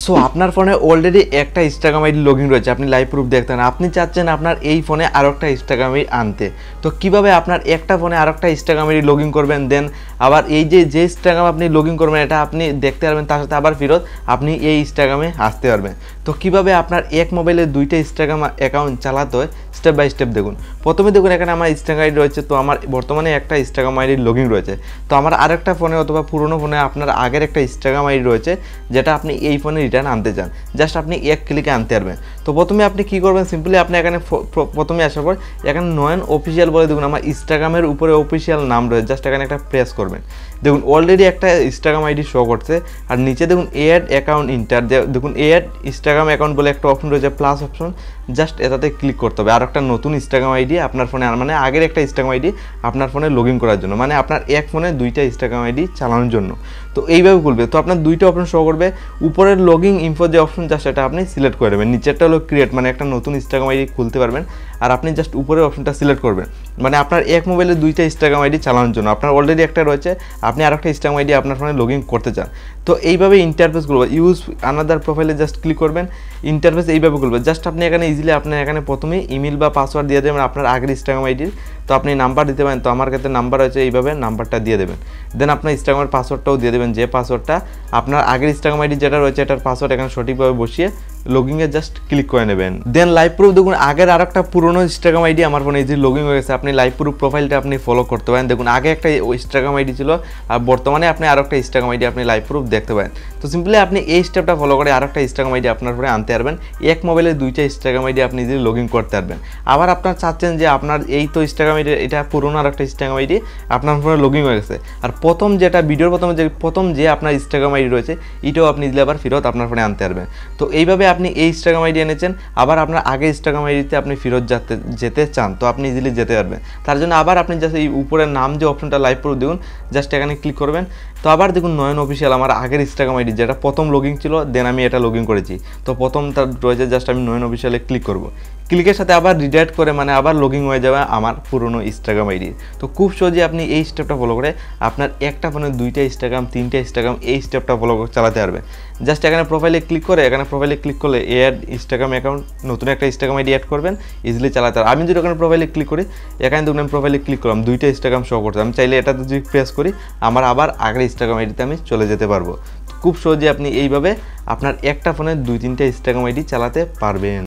So আপনার ফোনে already একটা ইনস্টাগ্রাম আইডি লগইন রয়েছে, আপনি লাইভ প্রুফ দেখতেন, আপনি চাচ্ছেন আপনার এই ফোনে আরও একটা ইনস্টাগ্রাম আইডি আনতে। তো কিভাবে আপনার একটা ফোনে আরও একটা ইনস্টাগ্রাম আইডি লগইন করবেন, দেন আবার এই যে ইনস্টাগ্রাম আপনি লগইন করবেন এটা আপনি দেখতে পারবেন, তার সাথে আবার ফেরত আপনি এই ইনস্টাগ্রামে আসতে পারবেন। তো কিভাবে আপনার এক মোবাইলে দুইটা ইনস্টাগ্রাম অ্যাকাউন্ট চালাতে হয় স্টেপ বাই স্টেপ দেখুন। প্রথমে দেখুন এখানে আমার ইনস্টাগ্রাম আইডি রয়েছে, তো আমার বর্তমানে একটা ইনস্টাগ্রাম আইডি লগইন রয়েছে। তো আমার আরেকটা ফোনে অথবা পুরোনো ফোনে আপনার আগের একটা ইনস্টাগ্রাম আইডি রয়েছে যেটা আপনি এই ফোনে রিটার্ন আনতে চান, জাস্ট আপনি এক ক্লিকে আনতে পারবেন। তো প্রথমে আপনি কী করবেন, সিম্পলি আপনি এখানে প্রথমে আসার পর এখানে নয়ন অফিসিয়াল বলে দেখুন আমার ইনস্টাগ্রামের উপরে অফিসিয়াল নাম রয়েছে, জাস্ট এখানে একটা প্রেস করবেন। দেখুন অলরেডি একটা ইনস্টাগ্রাম আইডি শো করছে, আর নিচে দেখুন এড অ্যাকাউন্ট ইন্টার, দেখুন এড ইনস্টাগ্রাম অ্যাকাউন্ট বলে একটা অপশন রয়েছে, প্লাস অপশন, জাস্ট এটাতে ক্লিক করতে হবে। আর একটা নতুন ইনস্টাগ্রাম আইডি আপনার ফোনে, মানে আগের একটা ইনস্টাগ্রাম আইডি আপনার ফোনে লগ ইন করার জন্য, মানে আপনার এক ফোনে দুইটা ইনস্টাগ্রাম আইডি চালানোর জন্য। তো এইভাবে খুলবে। তো আপনার দুইটা অপশন শো করবে, উপরের লগইন ইনফো যে অপশন জাস্ট এটা আপনি সিলেক্ট করে দেবেন, নিচেরটা হলো ক্রিয়েট, মানে একটা নতুন ইনস্টাগ্রাম আইডি খুলতে পারবেন, আর আপনি জাস্ট উপরের অপশনটা সিলেক্ট করবেন, মানে আপনার এক মোবাইলে দুইটা ইনস্টাগ্রাম আইডি চালানোর জন্য। আপনার অলরেডি একটা রয়েছে, আপনি আর একটা ইনস্টাগ্রাম আইডি আপনার ফোনে লগ ইন করতে চান। তো এইভাবে ইন্টারফেস খুলবে, ইউজ আনাদার প্রোফাইলে জাস্ট ক্লিক করবেন, ইন্টারফেস এইভাবে খুলবে। জাস্ট আপনি এখানে ইজিলি আপনার এখানে প্রথমেই ইমেল বা পাসওয়ার্ড দিয়ে দেবেন আপনার আগের ইনস্টাগ্রাম আইডির। তো আপনি নাম্বার দিতে পারেন, তো আমার ক্ষেত্রে নাম্বার হয়েছে, এইভাবে নাম্বারটা দিয়ে দেবেন। দেন আপনার ইনস্টাগ্রামের পাসওয়ার্ডটাও দিয়ে দেবেন, যে পাসওয়ার্ডটা আপনার আগের ইনস্টাগ্রাম আইডি যেটা রয়েছে এটার পাসওয়ার্ড এখানে সঠিকভাবে বসিয়ে লগইনে জাস্ট ক্লিক করে নেবেন। দেন লাইভ প্রুফ দেখুন আগের আর একটা পুরোনো ইনস্টাগ্রাম আইডি আমার ফোনে ইজিলি লগইন হয়ে গেছে, আপনি লাইভ প্রুফ প্রোফাইলটা আপনি ফলো করতে পারেন। দেখুন আগে একটা ইনস্টাগ্রাম আইডি ছিল, আর বর্তমানে আপনি আরও একটা ইনস্টাগ্রাম আইডি আপনি লাইভ প্রুফ দেখতে পারেন। তো সিম্পলি আপনি এই স্টেপটা ফলো করে আরও একটা ইনস্টাগ্রাম আইডি আপনার ফোনে আনতে পারবেন, এক মোবাইলে দুইটা ইনস্টাগ্রাম আইডি আপনি ইজিলি লগ ইন করতে পারবেন। আবার আপনার চাচ্ছেন যে আপনার এই তো ইনস্টাগ্রাম আইডি এটা পুরোনো আর একটা ইনস্টাগ্রাম আইডি আপনার ফোনে লগ ইন হয়ে গেছে, আর প্রথম যেটা ভিডিওর প্রথম যে আপনার ইনস্টাগ্রাম আইডি রয়েছে এটাও আপনি ইজিলি আবার ফেরত আপনার ফোনে আনতে পারবেন। তো এইভাবে আপনি এই ইনস্টাগ্রাম আইডি এনেছেন, আবার আপনার আগে ইনস্টাগ্রাম আইডিতে আপনি ফেরত যেতে চান, তো আপনি ইজিলি যেতে পারবেন। তার জন্য আবার আপনি জাস্ট এই উপরের নাম যে অপশনটা লাইভ প্রুফ দেখুন, জাস্ট এখানে ক্লিক করবেন। তো আবার দেখুন নয়ন অফিসিয়াল আমার আগের ইনস্টাগ্রাম আইডি যেটা প্রথম লগ ইন ছিল, দেন আমি এটা লগ ইন করেছি। তো প্রথম তার রয়েছে, জাস্ট আমি নয়ন অফিসিয়ালে ক্লিক করব। ক্লিকের সাথে আবার রিডাইরেক্ট করে মানে আবার লগ ইন হয়ে যাবে আমার পুরনো ইনস্টাগ্রাম আইডি। তো খুব সহজে আপনি এই স্টেপটা ফলো করে আপনার একটা ফোনে দুইটা ইনস্টাগ্রাম তিনটা ইনস্টাগ্রাম এই স্টেপটা ফলো করে চালাতে পারবেন। জাস্ট এখানে প্রোফাইলে ক্লিক করে, এখানে প্রোফাইলে ক্লিক করলে অ্যাড ইনস্টাগ্রাম অ্যাকাউন্ট, নতুন একটা ইনস্টাগ্রাম আইডি অ্যাড করবেন, ইজিলি চালাতে পারবেন। আমি যদি ওখানে প্রোফাইলে ক্লিক করি, এখানে দেখুন আমি প্রোফাইলে ক্লিক করলাম, দুইটা ইনস্টাগ্রাম শো করতে, আমি চাইলে এটাতে যদি প্রেস করি আমার আবার আগের ইনস্টাগ্রাম আইডিতে আমি চলে যেতে পারবো। খুব সহজে আপনি এইভাবে আপনার একটা ফোনে দুই তিনটা ইনস্টাগ্রাম আইডি চালাতে পারবেন।